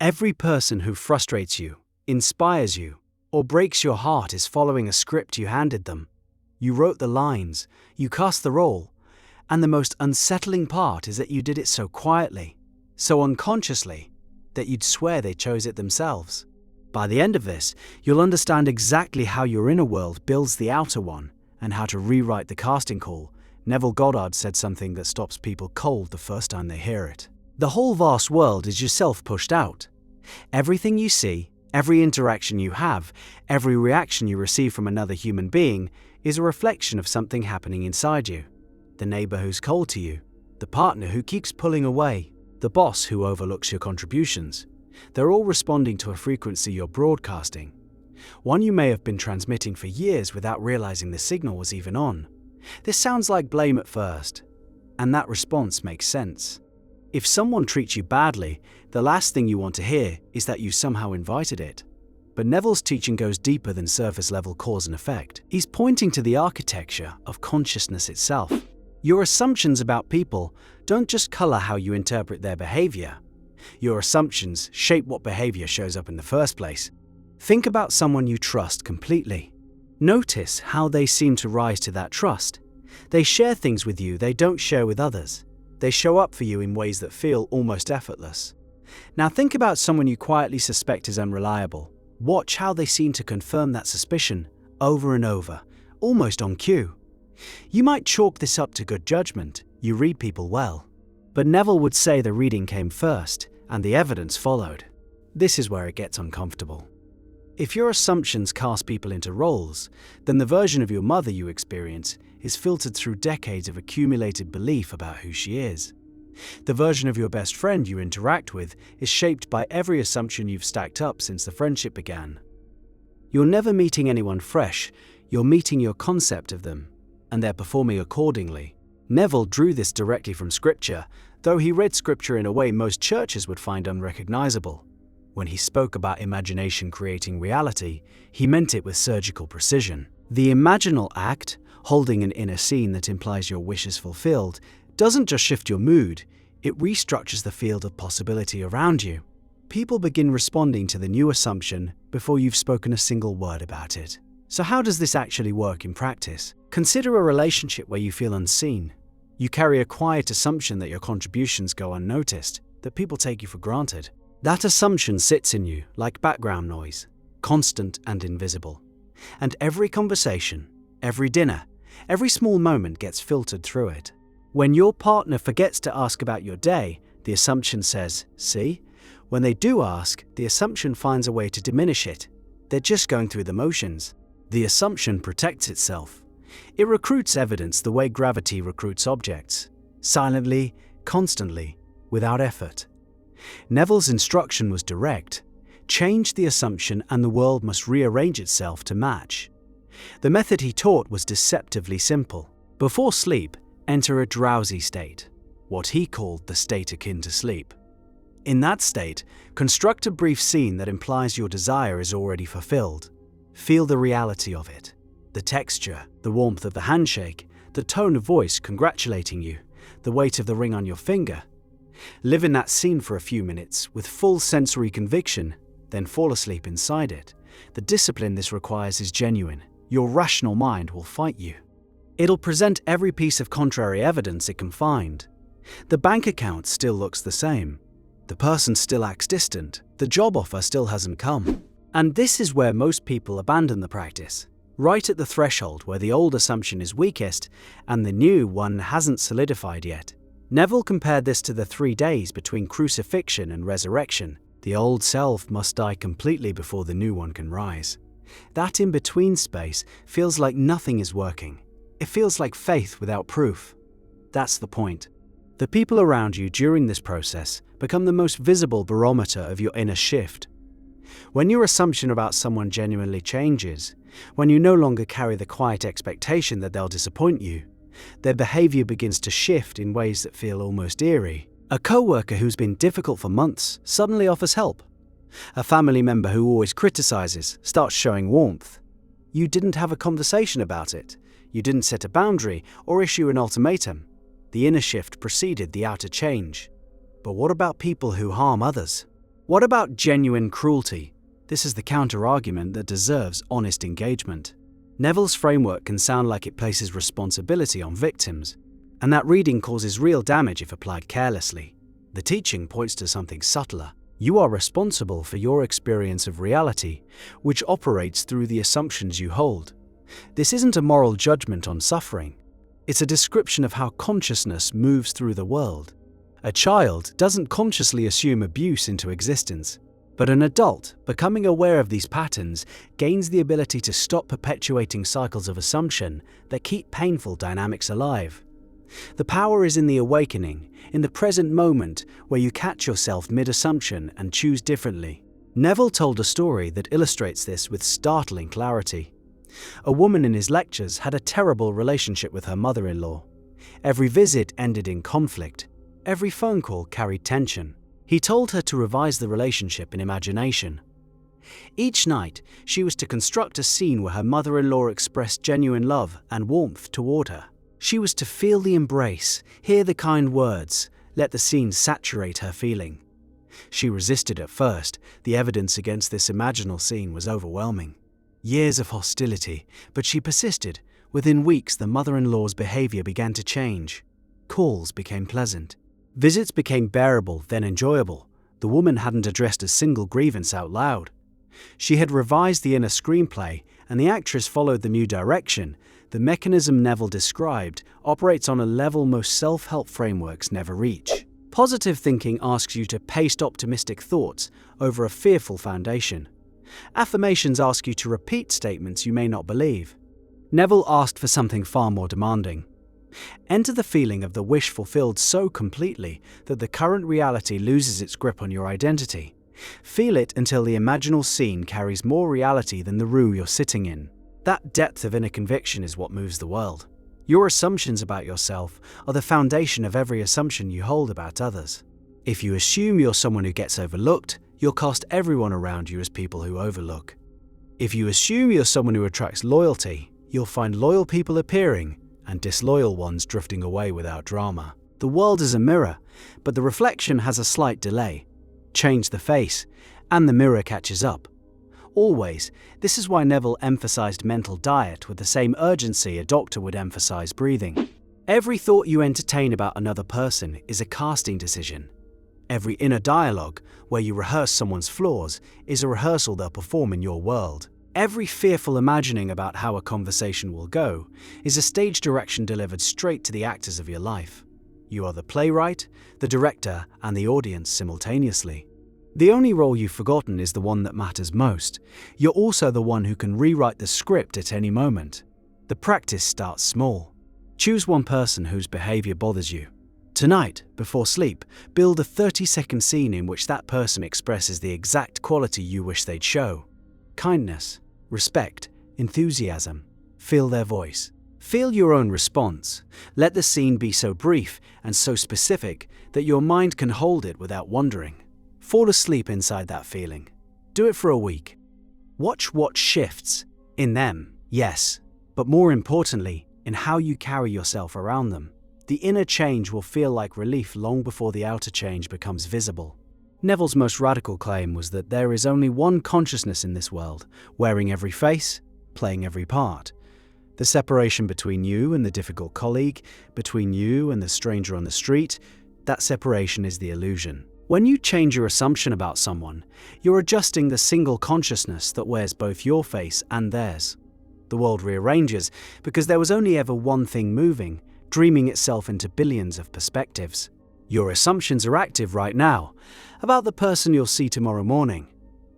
Every person who frustrates you, inspires you, or breaks your heart is following a script you handed them. You wrote the lines, you cast the role, and the most unsettling part is that you did it so quietly, so unconsciously, that you'd swear they chose it themselves. By the end of this, you'll understand exactly how your inner world builds the outer one, and how to rewrite the casting call. Neville Goddard said something that stops people cold the first time they hear it. The whole vast world is yourself pushed out. Everything you see, every interaction you have, every reaction you receive from another human being is a reflection of something happening inside you. The neighbor who's cold to you, the partner who keeps pulling away, the boss who overlooks your contributions. They're all responding to a frequency you're broadcasting. One you may have been transmitting for years without realizing the signal was even on. This sounds like blame at first, and that response makes sense. If someone treats you badly, the last thing you want to hear is that you somehow invited it. But Neville's teaching goes deeper than surface-level cause and effect. He's pointing to the architecture of consciousness itself. Your assumptions about people don't just color how you interpret their behavior. Your assumptions shape what behavior shows up in the first place. Think about someone you trust completely. Notice how they seem to rise to that trust. They share things with you they don't share with others. They show up for you in ways that feel almost effortless. Now think about someone you quietly suspect is unreliable. Watch how they seem to confirm that suspicion over and over, almost on cue. You might chalk this up to good judgment. You read people well. But Neville would say the reading came first, and the evidence followed. This is where it gets uncomfortable. If your assumptions cast people into roles, then the version of your mother you experience is filtered through decades of accumulated belief about who she is. The version of your best friend you interact with is shaped by every assumption you've stacked up since the friendship began. You're never meeting anyone fresh, you're meeting your concept of them, and they're performing accordingly. Neville drew this directly from Scripture, though he read Scripture in a way most churches would find unrecognizable. When he spoke about imagination creating reality, he meant it with surgical precision. The imaginal act, holding an inner scene that implies your wish is fulfilled, doesn't just shift your mood, it restructures the field of possibility around you. People begin responding to the new assumption before you've spoken a single word about it. So how does this actually work in practice? Consider a relationship where you feel unseen. You carry a quiet assumption that your contributions go unnoticed, that people take you for granted. That assumption sits in you like background noise, constant and invisible. And every conversation, every dinner, every small moment gets filtered through it. When your partner forgets to ask about your day, the assumption says, "See?" When they do ask, the assumption finds a way to diminish it. They're just going through the motions. The assumption protects itself. It recruits evidence the way gravity recruits objects, silently, constantly, without effort. Neville's instruction was direct. Change the assumption and the world must rearrange itself to match. The method he taught was deceptively simple. Before sleep, enter a drowsy state, what he called the state akin to sleep. In that state, construct a brief scene that implies your desire is already fulfilled. Feel the reality of it. The texture, the warmth of the handshake, the tone of voice congratulating you, the weight of the ring on your finger. Live in that scene for a few minutes with full sensory conviction, then fall asleep inside it. The discipline this requires is genuine. Your rational mind will fight you. It'll present every piece of contrary evidence it can find. The bank account still looks the same. The person still acts distant. The job offer still hasn't come. And this is where most people abandon the practice. Right at the threshold where the old assumption is weakest and the new one hasn't solidified yet. Neville compared this to the 3 days between crucifixion and resurrection. The old self must die completely before the new one can rise. That in-between space feels like nothing is working. It feels like faith without proof. That's the point. The people around you during this process become the most visible barometer of your inner shift. When your assumption about someone genuinely changes, when you no longer carry the quiet expectation that they'll disappoint you, their behavior begins to shift in ways that feel almost eerie. A coworker who's been difficult for months suddenly offers help. A family member who always criticizes starts showing warmth. You didn't have a conversation about it. You didn't set a boundary or issue an ultimatum. The inner shift preceded the outer change. But what about people who harm others? What about genuine cruelty? This is the counter-argument that deserves honest engagement. Neville's framework can sound like it places responsibility on victims, and that reading causes real damage if applied carelessly. The teaching points to something subtler. You are responsible for your experience of reality, which operates through the assumptions you hold. This isn't a moral judgment on suffering. It's a description of how consciousness moves through the world. A child doesn't consciously assume abuse into existence, but an adult, becoming aware of these patterns, gains the ability to stop perpetuating cycles of assumption that keep painful dynamics alive. The power is in the awakening, in the present moment where you catch yourself mid-assumption and choose differently. Neville told a story that illustrates this with startling clarity. A woman in his lectures had a terrible relationship with her mother-in-law. Every visit ended in conflict. Every phone call carried tension. He told her to revise the relationship in imagination. Each night, she was to construct a scene where her mother-in-law expressed genuine love and warmth toward her. She was to feel the embrace, hear the kind words, let the scene saturate her feeling. She resisted at first. The evidence against this imaginal scene was overwhelming. Years of hostility, but she persisted. Within weeks, the mother-in-law's behavior began to change. Calls became pleasant. Visits became bearable, then enjoyable. The woman hadn't addressed a single grievance out loud. She had revised the inner screenplay, and the actress followed the new direction. The mechanism Neville described operates on a level most self-help frameworks never reach. Positive thinking asks you to paste optimistic thoughts over a fearful foundation. Affirmations ask you to repeat statements you may not believe. Neville asked for something far more demanding. Enter the feeling of the wish fulfilled so completely that the current reality loses its grip on your identity. Feel it until the imaginal scene carries more reality than the room you're sitting in. That depth of inner conviction is what moves the world. Your assumptions about yourself are the foundation of every assumption you hold about others. If you assume you're someone who gets overlooked, you'll cast everyone around you as people who overlook. If you assume you're someone who attracts loyalty, you'll find loyal people appearing and disloyal ones drifting away without drama. The world is a mirror, but the reflection has a slight delay. Change the face, and the mirror catches up. Always, this is why Neville emphasized mental diet with the same urgency a doctor would emphasize breathing. Every thought you entertain about another person is a casting decision. Every inner dialogue, where you rehearse someone's flaws, is a rehearsal they'll perform in your world. Every fearful imagining about how a conversation will go is a stage direction delivered straight to the actors of your life. You are the playwright, the director, and the audience simultaneously. The only role you've forgotten is the one that matters most. You're also the one who can rewrite the script at any moment. The practice starts small. Choose one person whose behavior bothers you. Tonight, before sleep, build a 30-second scene in which that person expresses the exact quality you wish they'd show. Kindness, respect, enthusiasm. Feel their voice. Feel your own response. Let the scene be so brief and so specific that your mind can hold it without wandering. Fall asleep inside that feeling. Do it for a week. Watch what shifts. In them, yes, but more importantly, in how you carry yourself around them. The inner change will feel like relief long before the outer change becomes visible. Neville's most radical claim was that there is only one consciousness in this world, wearing every face, playing every part. The separation between you and the difficult colleague, between you and the stranger on the street, that separation is the illusion. When you change your assumption about someone, you're adjusting the single consciousness that wears both your face and theirs. The world rearranges because there was only ever one thing moving, dreaming itself into billions of perspectives. Your assumptions are active right now, about the person you'll see tomorrow morning,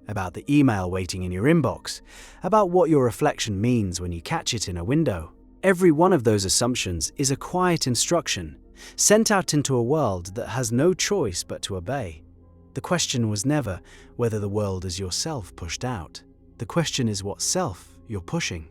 about the email waiting in your inbox, about what your reflection means when you catch it in a window. Every one of those assumptions is a quiet instruction, sent out into a world that has no choice but to obey. The question was never whether the world is yourself pushed out. The question is what self you're pushing.